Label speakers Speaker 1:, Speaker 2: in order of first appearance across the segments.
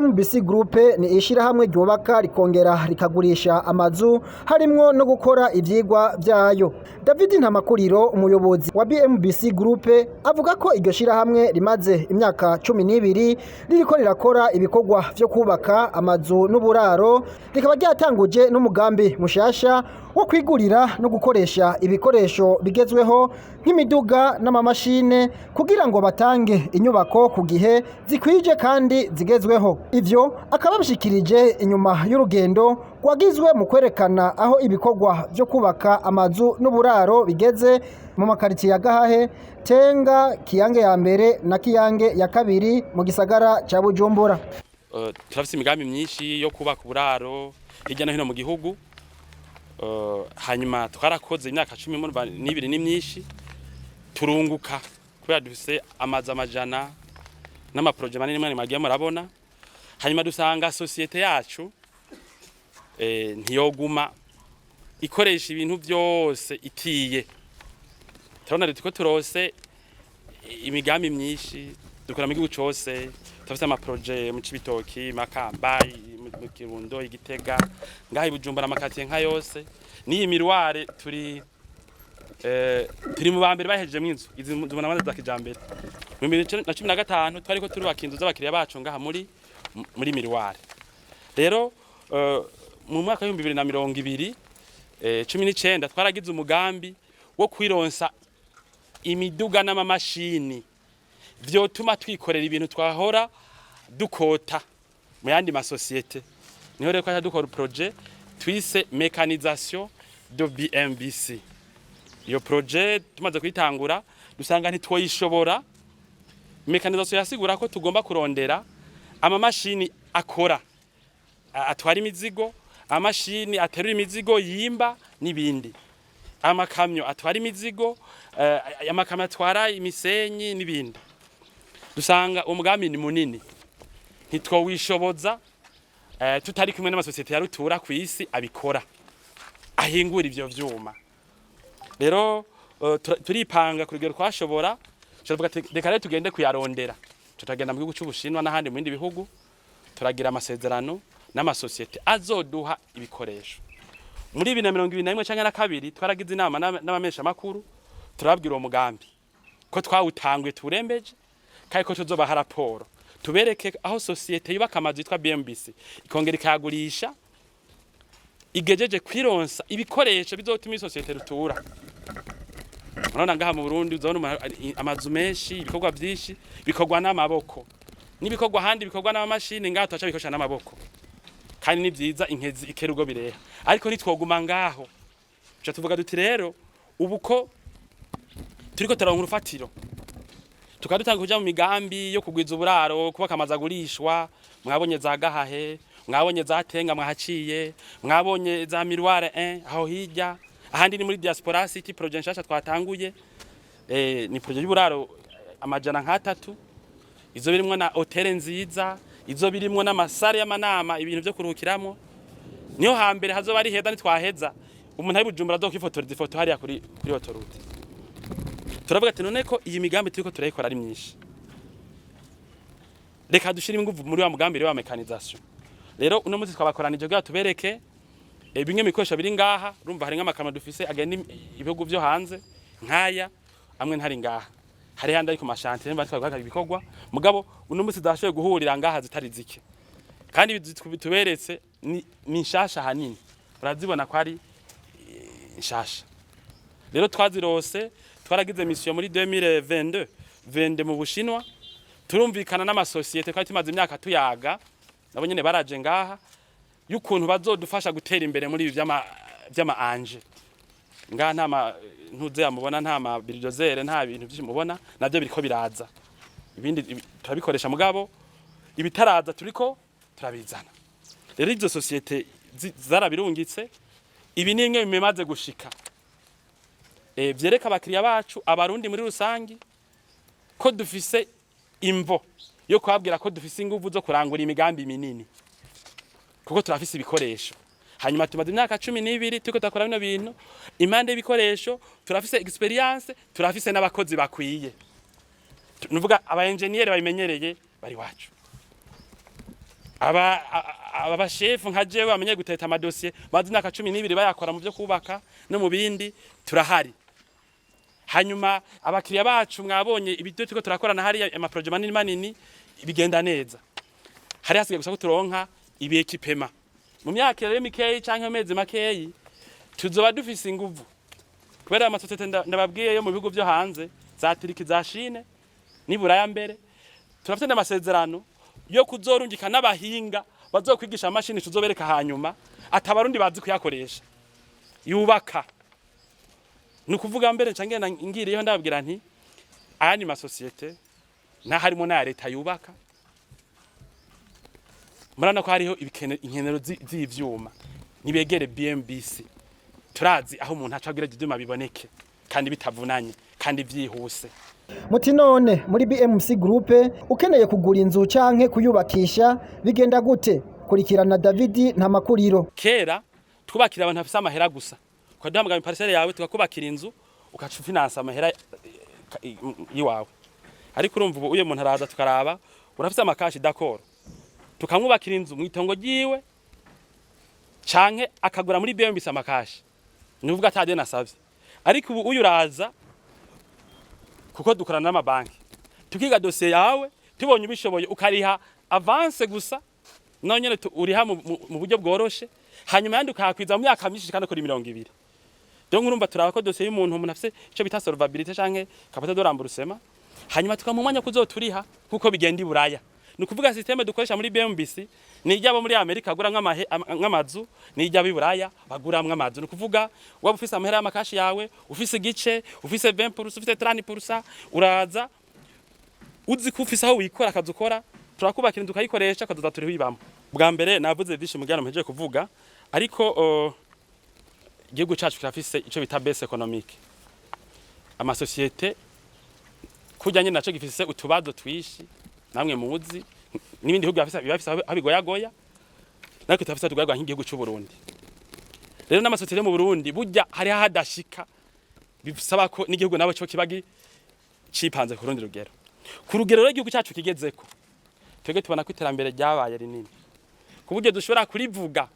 Speaker 1: BMBC Group ni ishirahamwe ryubaka rikongera rikagurisha amazu harimwo no gukora ivyigwa vyayo. David Ntamakuriro umuyobozi wa BMBC Group avuga ko iryo shirahamwe rimaze imyaka 12 ririko rirakora ibikorwa vyo kubaka amazu n'uburaro, rikaba ryatanguje n'umugambi mushasha wo kwigurira no gukoresha ibikoresho bigezweho nk'imiduga n'amamashine kugira ngo batange inyubako ku gihe zikwije kandi zigezweho. Ivyo akaba bishikirije inyuma y'urugendo rwagizwe mu kwerekana aho ibikorwa vyo kubaka amazu n'uburaro bigeze mu makaritiye ya Gahahe, Tenga, Kiyange ya mbere na Kiyange ya kabiri mu gisagara ca Bujumbura.
Speaker 2: Turafise imigambi myinshi yo kubaka uburaro hirya no hino mu gihugu. Hanyuma twarakoze imyaka 12 ni myinshi turunguka kubera dufise amazu amajana n'amaproje manini manini magiye murabona. Hanyuma dusanga societe yacu ntiyoguma ikoresha ibintu byose itiye. Turabona ko turose imigambi myinshi dukora mu gihugu cyose. Tufite amaproje mu Cibitoki, Makamba, mu Kirundo, Igitega, ngaho Bujumbura amakatiye nka yose. Niyi miruare turi mu bambere bahejeje mw'inzu izi mubona amaze za kijambere. Mu 2015 twariko turubaka inzu z'abakiriya bacu ngaha muri miruare. Rero mu mwaka wa 2020 19 twaragize umugambi wo kwironsa imiduga n'amamashini vyotuma twikorera ibintu twahora dukota mu yandi masosiyete. Niho rero kwa dukora projet twise mécanisation de BMBC. Iyo projet tumaze kwitangura dusanga ntitwoyishobora. Mécanisation yasigura ko tugomba kurondera amamashini akora atwara imizigo, amashini aterura imizigo yimba n'ibindi, amakamyo atwara imizigo, amakamyo atwara imisenyi n'ibindi. Dusanga umugambi ni munini ntitwowishoboza tutari kumwe n'amasosiyete ya rutura ku isi abikora ahingura ivyo vyuma. Rero turipanga ku rugero twashobora reka rero tugende kuyarondera, tutagenda mu gihugu cy'Ubushinwa n'ahandi mu bindi bihugu, turagira amasezerano n'amasosiyete azoduha ibikoresho. Muri 2021 canke na kabiri twaragize inama n'abamesha makuru turababwira uwo mugambi ko twawutanguye turembeje kandi ko tuzobaha raporo tubereke aho societe yubaka amazu yitwa BMBC ikongera ikagurisha igejeje kwironsa ibikoresho bizotuma societe rutura. Urabona ngaha mu Burundi uzabona amazu menshi, ibikorwa byinshi bikorwa n'amaboko n'ibikorwa handi bikorwa n'amamashini, ngaha twacha bikosha n'amaboko kandi ni byiza inkezi ikerugo bireha, ariko nitwoguma ngaho cyo tuvuga duti rero ubuko turiko taronka urufatiro tukadutanga kuja mu migambi yo kugwiza uburaro, kubaka amazu agurishwa. Mwabonye za Gahahe, mwabonye za Tenga mwahaciye, mwabonye za Miruare 1 aho hirya, ahandi ni muri Diaspora City project nshasha twatanguye. Ni project y'uburaro amajana nka 3, izo birimwo na hotel nziza, izo birimwo n'amasare y'amanama, ibintu byo kuruhukiramo. Niyo hambere hazoba ari heza nitwaheza umuntu ari Bujumbura azokifotoreza ifoto hariya kuri autorite. Turavuga ati none ko iyi migambi turiko turayikora ari myinshi, reka dushira ingufu muri wa mugambi wa mécanisation. Rero uno munsi twabakoranije kugira tubereke bimwe mikoresha biri ngaha. Urumva hari nk'amakamyo dufise agenda ibihugu byo hanze nkaya amwe ntari ngaha, hari handi ariko mashantiye mba twagaka ibikorwa mugabo uno munsi zashoye guhurira ngaha zitari zike, kandi tuberetse ni nshasha hanini, urazibona ko ari nshasha. Rero twazirose twaragize mission muri 2022 mu Bushinwa, turumvikana n'amasosiyete kandi tumaze imyaka tuyaga nabo nyene baraje ngaha y'ukuntu bazodufasha gutera imbere muri ibi vy'ama anje. Ngaha nta ntuze yamubona, nta ma bulldozer, nta bintu byinshi mubona, navyo biriko biraza. Ibindi turabikoresha mugabo ibitaraza turiko turabizana. Rero izo societe zarabirungitse, ibi ni imwe bimaze gushika. Vyereka abakiriya bacu abarundi muri rusangi ko dufise imvo yo kwabwira ko dufise ingufu zo kurangura imigambi minini, kuko turafise ibikoresho. Hanyuma tumaze imyaka 12 tuko takora bino bintu, impande y'ibikoresho turafise experience, turafise n'abakozi bakwiye. Nuvuga aba engineer babimenyereye bari wacu. aba chef nka jewe bamenye guteta amadosiye bazi naka 12 bayakora mu byo kubaka no mu bindi turahari. Hanyuma abakiriya bacu mwabonye ibyo tuko turakorana hari ama project manini bigenda neza. Hari hasigaye gusa ko turonka ibekipema. Mu myaka rero mikeyi canke amezi makeyi tuzoba dufise inguvu. Kubera amasosiyete ndababwiye yo mu bihugu byo hanze za Turiki za Chine ni Buraya mbere turafite n'amasezerano yo kuzorungika n'abahinga bazokwigisha amashini tuzobereka hanyuma atabarundi bazi kuyakoresha yubaka. Nukuvuga mbere cange ngiriyeho ndababwira nti ayandi masosiyete na harimo na leta yubaka murana ko hariho inkenero z'ivyuma nibegere BMBC turazi aho umuntu acagira ivyuma biboneke kandi bitavunanye kandi vyihuse.
Speaker 1: Muti none muri BMC Group ukeneye kugura inzu canke kuyubakisha bigenda gute? Kurikirana David Ntamakuriro.
Speaker 2: Kera twubakira abantu bafise amahera gusa. Kwa duhamagara parcelle yawe tukakubakira inzu ukacu finance amahera yiwawe. Ariko urumva ubu uye muntu araza tukaraba urafise amakashi d'accord. Tukamwubakira inzu mu itongo giwe canke akagura muri BMBC amakashi. Nuvuga atade nasavye. Ariko ubu uyu uraza kuko dukorana n'amabanki. Tukiga dossier yawe tubonye ubishoboye ukariha avance gusa nonyene uriha mu buryo bworoshe hanyuma yandi ukakwiza mu myaka myinshi kandi kuri 20. Donc urumva turaba ko dossier y'umuntu umuntu afise ico bita solvabilité canke capacité de remboursement hanyuma tukamumanya kuzoturiha kuko bigenda iburaya. Nukuvuga systeme dukoresha muri BMBC ni ijyabo muri Amerika agura nk'amazu ni ijyabo iburaya bagura nk'amazu. Nukuvuga waba ufise amahera y'amakashi yawe ufise igice ufise 20% ufise 30% uraza uzi ko ufise aho wikora akazukora turakubakira inzu ukayikoresha kazoza turi wibamo. Bwa mbere navuze byinshi mugana mpeje kuvuga ariko igihugu cyacu kirafise ico bita base economique. Amasosiyete kujyanye naco gifise utubazo twishi namwe muzi n'ibindi bihugu bafise abigoyagoya nariko tafise tugarwa nk'igihugu cy'u Burundi. Rero n'amasosiyete mu Burundi burya hari hadashika bisaba ko n'igihugu nabo cyo kibagi cipanze ku rundi rugero. Ku rugero rero igihugu cyacu kigezeko twege tubona ko iterambere ryabaye rinini ku buryo dushobora kurivuga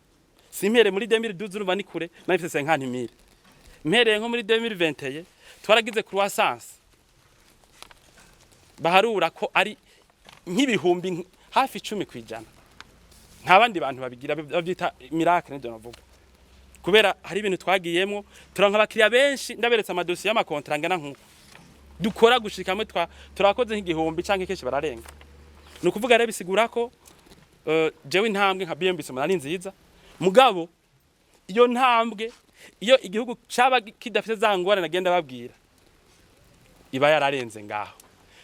Speaker 2: simpere muri 2012 urumva ni kure nafise 50,000 mpereye nko muri 2021 twaragize croissance baharura ko ari nk'ibihumbi hafi 10%. Nk'abandi bantu babigira bavyita miracle ndio navuga. Kubera hari ibintu twagiyemo turanka abakiriya benshi ndaberetse amadosiye y'amakontra ngana nkuko. Dukora gushikamwe turakoze nk'igihumbi canke keshi bararenga. Nukuvuga rero bisigura ko jewe intambwe nka BMBC ari nziza. Mugabo iyo ntambwe iyo igihugu caba kidafite zangwana nagenda babwira iba yararenze ngaho.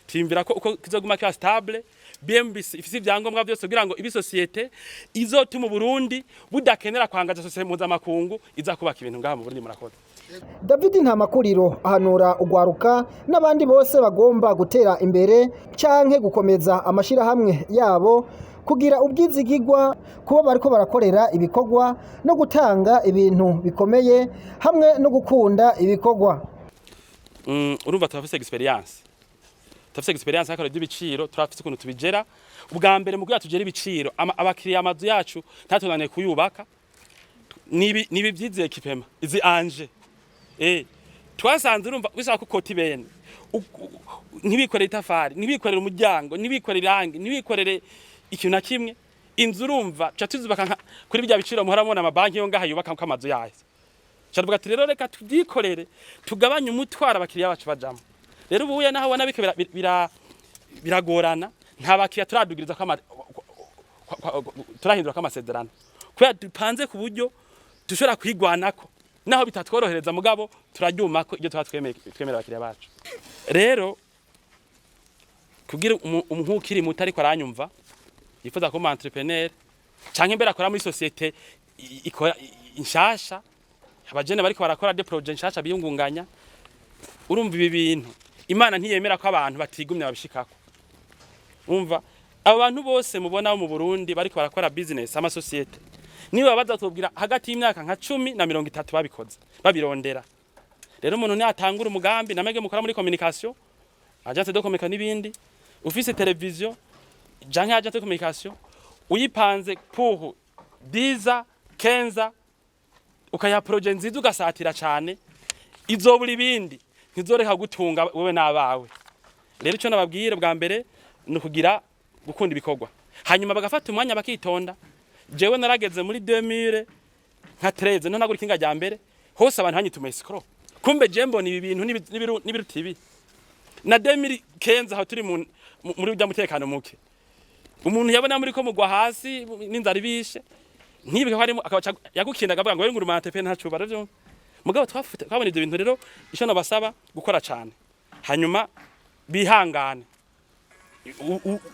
Speaker 2: Timbira ko uko kizoguma kwa stable BMBC ifise ibyangombwa byose kugira ngo ibi societe izotuma Burundi budakenera kwangaza societe mpuzamakungu iza kubaka ibintu ngaha mu Burundi murakoze.
Speaker 1: David Ntamakuriro ahanura ugwaruka n'abandi bose bagomba gutera imbere canke gukomeza amashira hamwe yabo kugira ubwizigirwa kuba bariko barakorera ibikorwa no gutanga ibintu bikomeye hamwe no gukunda ibikorwa.
Speaker 2: Urumva turafise experience. Tafise experience yakora y'ibiciro turafise ukuntu tubigera ubwa mbere mu kuya tugera ibiciro abakiriya amazu yacu ntatunane kuyubaka nibi byiziye kipema izi anje twasanze urumva bisaba ko koti bene ntibikorere itafari ntibikorere umuryango ntibikorere irangi ntibikorere ikintu na kimwe inzu urumva cha tuzubaka kuri bya biciro muharamona amabanki yo ngaha yubaka ko amazu yayo cyarvuga ati rero reka tudikorere tugabanye umutwara abakiriya bacu bajamo. Rero ubuye naho wana bike biragorana nta bakiriya turadugiriza ko turahindura ko amasezerano kuya dupanze ku buryo dushobora kwigwanako naho bitatworohereza mugabo turaryuma ko ibyo twemera abakiriya bacu. Rero kugira umuhukiri mutari ko aranyumva yifuza ko entrepreneur canke mbere akora muri societe ikora inshasha abajene bariko barakora de projet nshasha biyungunganya urumva ibi bintu Imana ntiyemera ko abantu batigumye babishikako. Umva abantu bose mubona mu Burundi bariko barakora business ama societe niba bazatubwira hagati y'imyaka nka 10 na 30 babikoze babirondera. Rero umuntu ni atangura umugambi namege mukora muri communication agence de communication n'ibindi ufise television janke agence de communication uyipanze pour 10 15 ukayiha projet nziza ugasatira cyane izobura ibindi ntizoreka gutunga wewe n'abawe. Rero icyo nababwira bwa mbere ni ukugira gukunda ibikorwa, hanyuma bagafata umwanya bakitonda. Jewe narageze muri 2013 no nagura ikinga rya mbere hose abantu hanyitume escrow, kumbe je mbona ibi bintu nibiruta ibi. Na 2015 aho turi muri bya mutekano muke, umuntu yabona muri ko mugwa hasi n'inzara ibishe ntibike ko harimo yagukinda akavuga ngo ngurumante pe ntacu baravyo. Mugabo twabona ibyo bintu rero icyo nabasaba gukora cyane, hanyuma bihangane,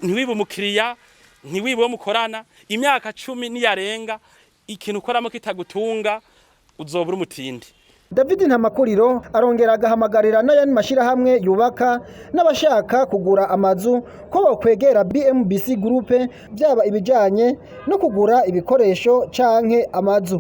Speaker 2: ntiwibe umukiriya, ntiwibe wo mukorana. Imyaka 10 niyarenga ikintu ukoramo kitagutunga uzobura umutindi.
Speaker 1: David Ntamakuriro arongera agahamagarira n'ayandi mashirahamwe yubaka n'abashaka kugura amazu ko bokwegera BMBC Group byaba ibijanye no kugura ibikoresho canke amazu.